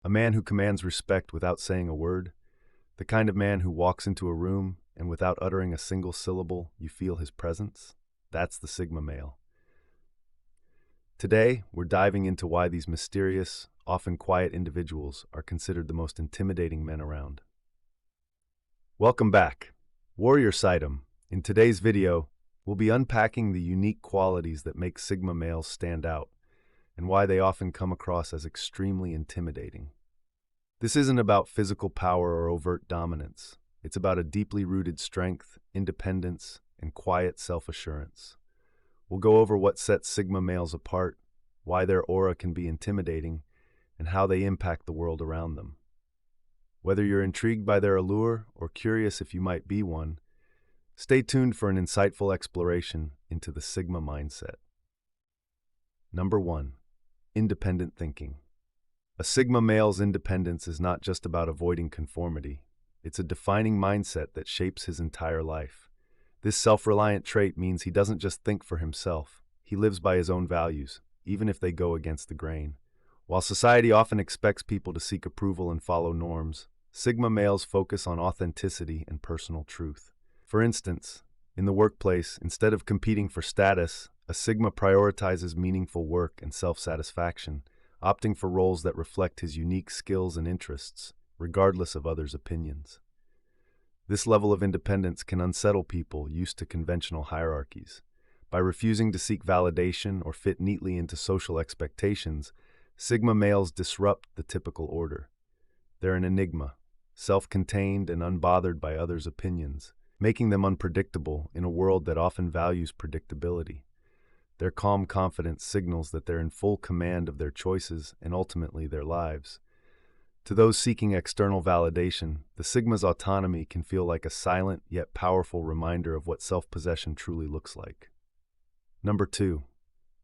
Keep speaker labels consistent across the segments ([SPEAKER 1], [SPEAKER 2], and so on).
[SPEAKER 1] A man who commands respect without saying a word, the kind of man who walks into a room and without uttering a single syllable, you feel his presence. That's the Sigma male. Today, we're diving into why these mysterious, often quiet individuals are considered the most intimidating men around. Welcome back. Warrior Sightum. In today's video, we'll be unpacking the unique qualities that make Sigma males stand out and why they often come across as extremely intimidating. This isn't about physical power or overt dominance. It's about a deeply rooted strength, independence, and quiet self-assurance. We'll go over what sets Sigma males apart, why their aura can be intimidating, and how they impact the world around them. Whether you're intrigued by their allure or curious if you might be one, stay tuned for an insightful exploration into the Sigma mindset. Number 1. Independent thinking. A Sigma male's independence is not just about avoiding conformity. It's a defining mindset that shapes his entire life. This self-reliant trait means he doesn't just think for himself. He lives by his own values, even if they go against the grain. While society often expects people to seek approval and follow norms, Sigma males focus on authenticity and personal truth. For instance, in the workplace, instead of competing for status, a Sigma prioritizes meaningful work and self-satisfaction, opting for roles that reflect his unique skills and interests, regardless of others' opinions. This level of independence can unsettle people used to conventional hierarchies. By refusing to seek validation or fit neatly into social expectations, Sigma males disrupt the typical order. They're an enigma, self-contained and unbothered by others' opinions, making them unpredictable in a world that often values predictability. Their calm confidence signals that they're in full command of their choices and ultimately their lives. To those seeking external validation, the Sigma's autonomy can feel like a silent yet powerful reminder of what self-possession truly looks like. Number 2.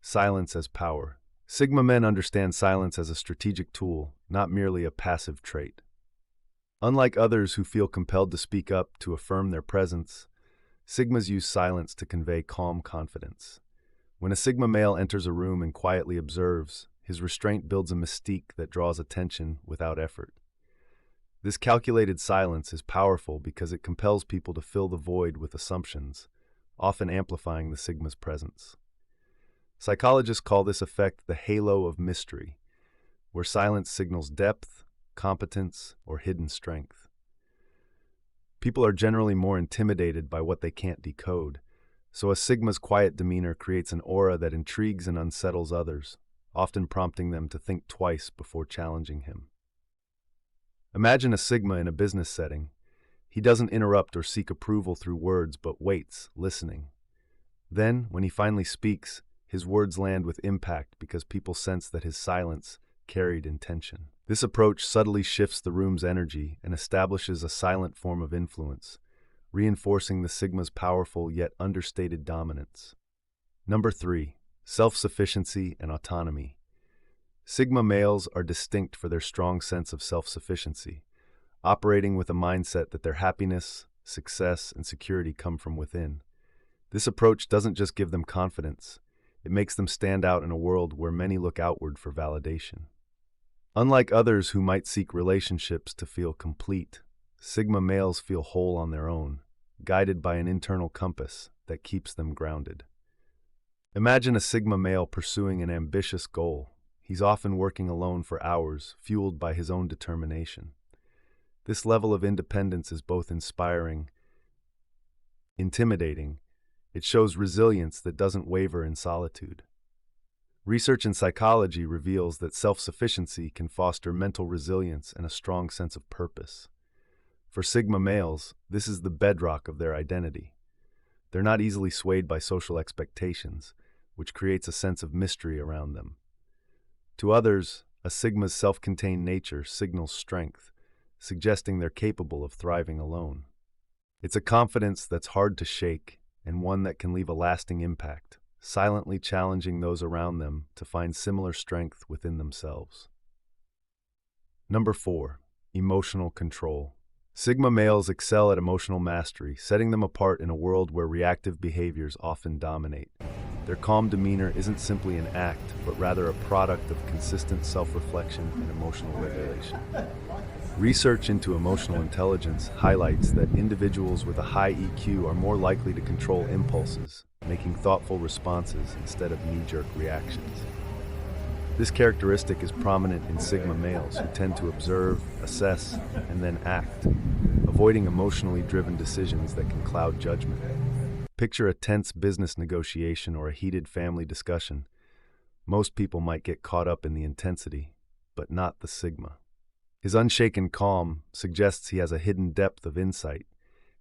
[SPEAKER 1] Silence as power. Sigma men understand silence as a strategic tool, not merely a passive trait. Unlike others who feel compelled to speak up to affirm their presence, Sigmas use silence to convey calm confidence. When a Sigma male enters a room and quietly observes, his restraint builds a mystique that draws attention without effort. This calculated silence is powerful because it compels people to fill the void with assumptions, often amplifying the Sigma's presence. Psychologists call this effect the halo of mystery, where silence signals depth, competence, or hidden strength. People are generally more intimidated by what they can't decode, so a Sigma's quiet demeanor creates an aura that intrigues and unsettles others, often prompting them to think twice before challenging him. Imagine a Sigma in a business setting. He doesn't interrupt or seek approval through words, but waits, listening. Then, when he finally speaks, his words land with impact because people sense that his silence carried intention. This approach subtly shifts the room's energy and establishes a silent form of influence, reinforcing the Sigma's powerful yet understated dominance. Number 3. Self-sufficiency and autonomy. Sigma males are distinct for their strong sense of self-sufficiency, operating with a mindset that their happiness, success, and security come from within. This approach doesn't just give them confidence, it makes them stand out in a world where many look outward for validation. Unlike others who might seek relationships to feel complete, Sigma males feel whole on their own, guided by an internal compass that keeps them grounded. Imagine a Sigma male pursuing an ambitious goal. He's often working alone for hours, fueled by his own determination. This level of independence is both inspiring, intimidating. It shows resilience that doesn't waver in solitude. Research in psychology reveals that self-sufficiency can foster mental resilience and a strong sense of purpose. For Sigma males, this is the bedrock of their identity. They're not easily swayed by social expectations, which creates a sense of mystery around them. To others, a Sigma's self-contained nature signals strength, suggesting they're capable of thriving alone. It's a confidence that's hard to shake and one that can leave a lasting impact, silently challenging those around them to find similar strength within themselves. Number 4. Emotional control. Sigma males excel at emotional mastery, setting them apart in a world where reactive behaviors often dominate. Their calm demeanor isn't simply an act, but rather a product of consistent self-reflection and emotional regulation. Research into emotional intelligence highlights that individuals with a high EQ are more likely to control impulses, making thoughtful responses instead of knee-jerk reactions. This characteristic is prominent in Sigma males who tend to observe, assess, and then act, avoiding emotionally driven decisions that can cloud judgment. Picture a tense business negotiation or a heated family discussion. Most people might get caught up in the intensity, but not the Sigma. His unshaken calm suggests he has a hidden depth of insight,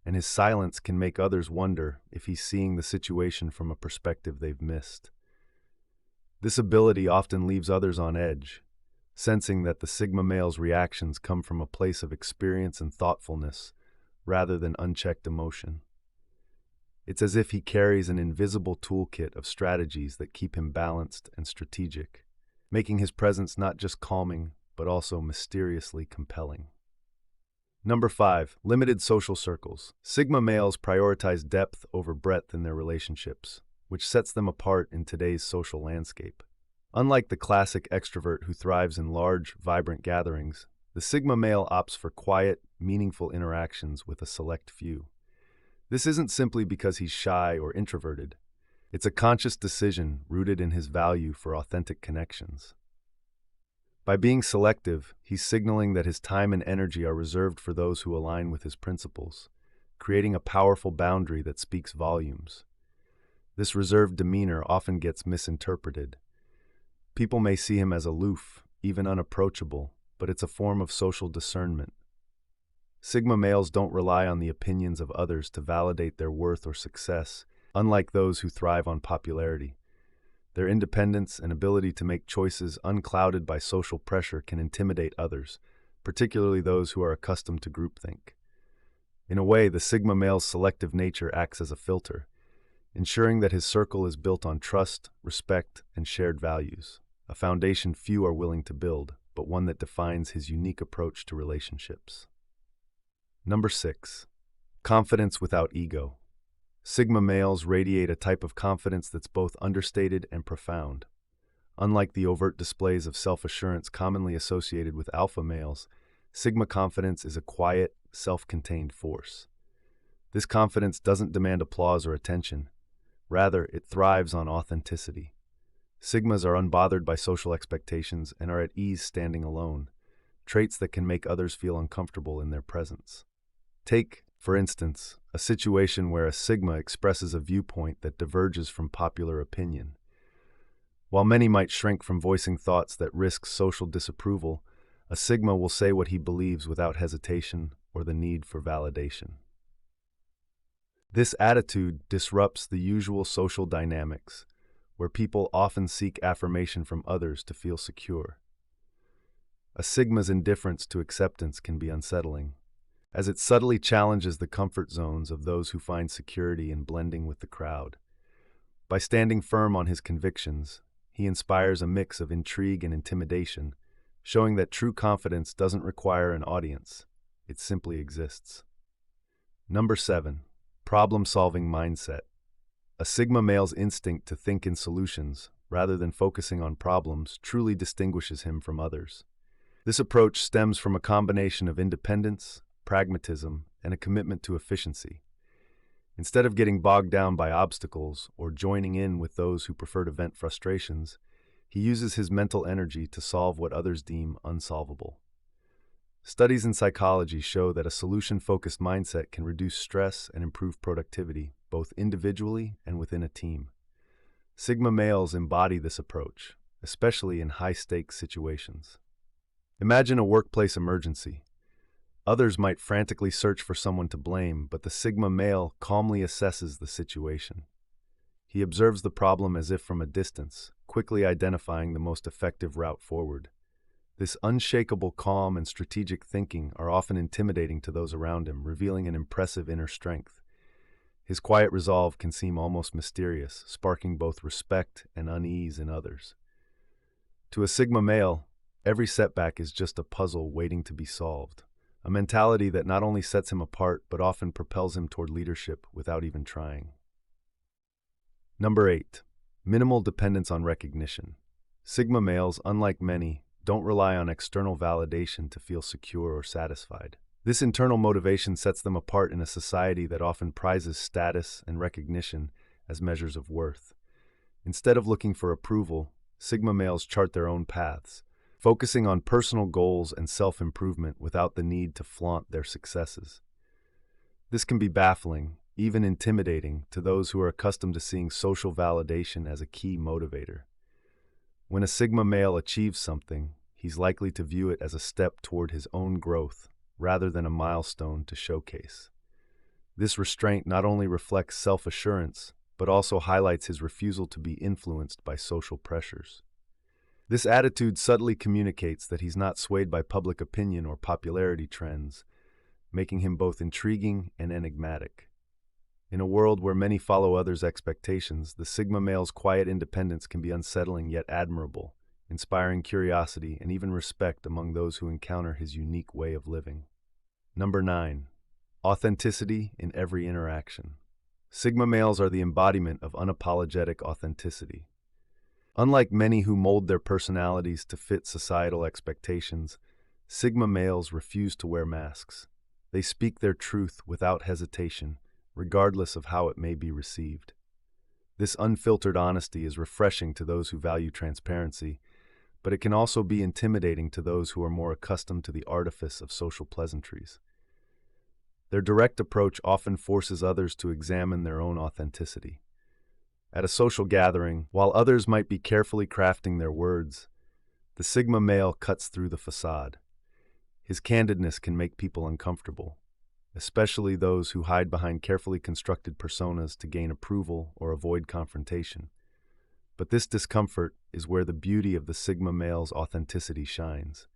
[SPEAKER 1] and his silence can make others wonder if he's seeing the situation from a perspective they've missed. This ability often leaves others on edge, sensing that the Sigma male's reactions come from a place of experience and thoughtfulness rather than unchecked emotion. It's as if he carries an invisible toolkit of strategies that keep him balanced and strategic, making his presence not just calming, but also mysteriously compelling. Number 5. Limited social circles. Sigma males prioritize depth over breadth in their relationships, which sets them apart in today's social landscape. Unlike the classic extrovert who thrives in large, vibrant gatherings, the Sigma male opts for quiet, meaningful interactions with a select few. This isn't simply because he's shy or introverted. It's a conscious decision rooted in his value for authentic connections. By being selective, he's signaling that his time and energy are reserved for those who align with his principles, creating a powerful boundary that speaks volumes. This reserved demeanor often gets misinterpreted. People may see him as aloof, even unapproachable, but it's a form of social discernment. Sigma males don't rely on the opinions of others to validate their worth or success, unlike those who thrive on popularity. Their independence and ability to make choices unclouded by social pressure can intimidate others, particularly those who are accustomed to groupthink. In a way, the Sigma male's selective nature acts as a filter, ensuring that his circle is built on trust, respect, and shared values, a foundation few are willing to build, but one that defines his unique approach to relationships. Number 6. Confidence without ego. Sigma males radiate a type of confidence that's both understated and profound. Unlike the overt displays of self-assurance commonly associated with alpha males, Sigma confidence is a quiet, self-contained force. This confidence doesn't demand applause or attention. Rather, it thrives on authenticity. Sigmas are unbothered by social expectations and are at ease standing alone, traits that can make others feel uncomfortable in their presence. Take, for instance, a situation where a Sigma expresses a viewpoint that diverges from popular opinion. While many might shrink from voicing thoughts that risk social disapproval, a Sigma will say what he believes without hesitation or the need for validation. This attitude disrupts the usual social dynamics, where people often seek affirmation from others to feel secure. A Sigma's indifference to acceptance can be unsettling, as it subtly challenges the comfort zones of those who find security in blending with the crowd. By standing firm on his convictions, he inspires a mix of intrigue and intimidation, showing that true confidence doesn't require an audience, it simply exists. Number 7. Problem-solving mindset. A Sigma male's instinct to think in solutions, rather than focusing on problems, truly distinguishes him from others. This approach stems from a combination of independence, pragmatism, and a commitment to efficiency. Instead of getting bogged down by obstacles or joining in with those who prefer to vent frustrations, he uses his mental energy to solve what others deem unsolvable. Studies in psychology show that a solution-focused mindset can reduce stress and improve productivity, both individually and within a team. Sigma males embody this approach, especially in high-stakes situations. Imagine a workplace emergency. Others might frantically search for someone to blame, but the Sigma male calmly assesses the situation. He observes the problem as if from a distance, quickly identifying the most effective route forward. This unshakable calm and strategic thinking are often intimidating to those around him, revealing an impressive inner strength. His quiet resolve can seem almost mysterious, sparking both respect and unease in others. To a Sigma male, every setback is just a puzzle waiting to be solved, a mentality that not only sets him apart but often propels him toward leadership without even trying. Number 8. Minimal dependence on recognition. Sigma males, unlike many, don't rely on external validation to feel secure or satisfied. This internal motivation sets them apart in a society that often prizes status and recognition as measures of worth. Instead of looking for approval, Sigma males chart their own paths, focusing on personal goals and self-improvement without the need to flaunt their successes. This can be baffling, even intimidating, to those who are accustomed to seeing social validation as a key motivator. When a Sigma male achieves something, he's likely to view it as a step toward his own growth, rather than a milestone to showcase. This restraint not only reflects self-assurance, but also highlights his refusal to be influenced by social pressures. This attitude subtly communicates that he's not swayed by public opinion or popularity trends, making him both intriguing and enigmatic. In a world where many follow others' expectations, the Sigma male's quiet independence can be unsettling yet admirable, inspiring curiosity and even respect among those who encounter his unique way of living. Number 9. Authenticity in every interaction. Sigma males are the embodiment of unapologetic authenticity. Unlike many who mold their personalities to fit societal expectations, Sigma males refuse to wear masks. They speak their truth without hesitation, regardless of how it may be received. This unfiltered honesty is refreshing to those who value transparency, but it can also be intimidating to those who are more accustomed to the artifice of social pleasantries. Their direct approach often forces others to examine their own authenticity. At a social gathering, while others might be carefully crafting their words, the Sigma male cuts through the facade. His candidness can make people uncomfortable, especially those who hide behind carefully constructed personas to gain approval or avoid confrontation. But this discomfort is where the beauty of the Sigma male's authenticity shines.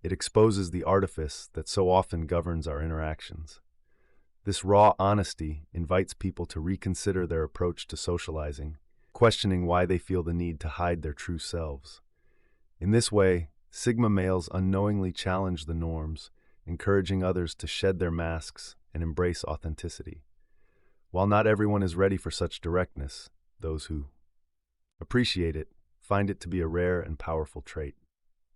[SPEAKER 1] It exposes the artifice that so often governs our interactions. This raw honesty invites people to reconsider their approach to socializing, questioning why they feel the need to hide their true selves. In this way, Sigma males unknowingly challenge the norms, encouraging others to shed their masks and embrace authenticity. While not everyone is ready for such directness, those who appreciate it find it to be a rare and powerful trait.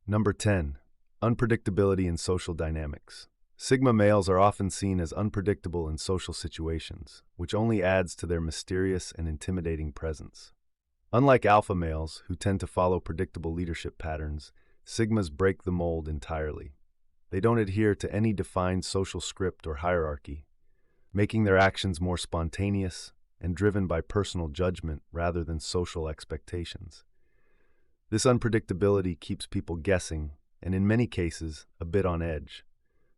[SPEAKER 1] Number 10. Unpredictability in social dynamics. Sigma males are often seen as unpredictable in social situations, which only adds to their mysterious and intimidating presence. Unlike alpha males, who tend to follow predictable leadership patterns, Sigmas break the mold entirely. They don't adhere to any defined social script or hierarchy, making their actions more spontaneous and driven by personal judgment rather than social expectations. This unpredictability keeps people guessing, and in many cases, a bit on edge.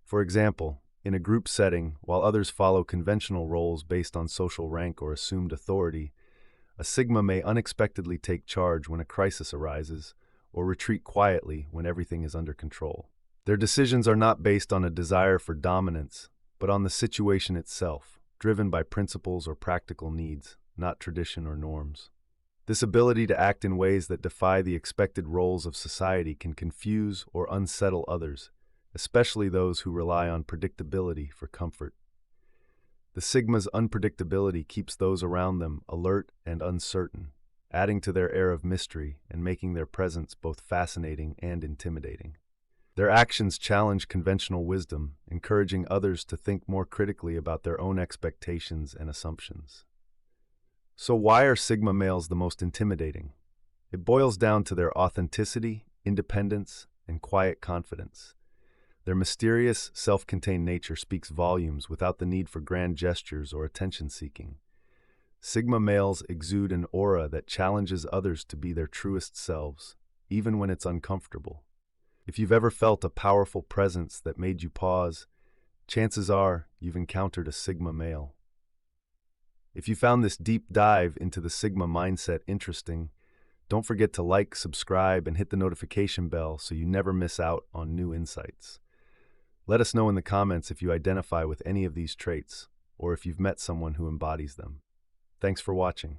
[SPEAKER 1] For example, in a group setting, while others follow conventional roles based on social rank or assumed authority, a Sigma may unexpectedly take charge when a crisis arises, or retreat quietly when everything is under control. Their decisions are not based on a desire for dominance, but on the situation itself, driven by principles or practical needs, not tradition or norms. This ability to act in ways that defy the expected roles of society can confuse or unsettle others, especially those who rely on predictability for comfort. The Sigma's unpredictability keeps those around them alert and uncertain, adding to their air of mystery and making their presence both fascinating and intimidating. Their actions challenge conventional wisdom, encouraging others to think more critically about their own expectations and assumptions. So why are Sigma males the most intimidating? It boils down to their authenticity, independence, and quiet confidence. Their mysterious, self-contained nature speaks volumes without the need for grand gestures or attention-seeking. Sigma males exude an aura that challenges others to be their truest selves, even when it's uncomfortable. If you've ever felt a powerful presence that made you pause, chances are you've encountered a Sigma male. If you found this deep dive into the Sigma mindset interesting, don't forget to like, subscribe, and hit the notification bell so you never miss out on new insights. Let us know in the comments if you identify with any of these traits, or if you've met someone who embodies them. Thanks for watching.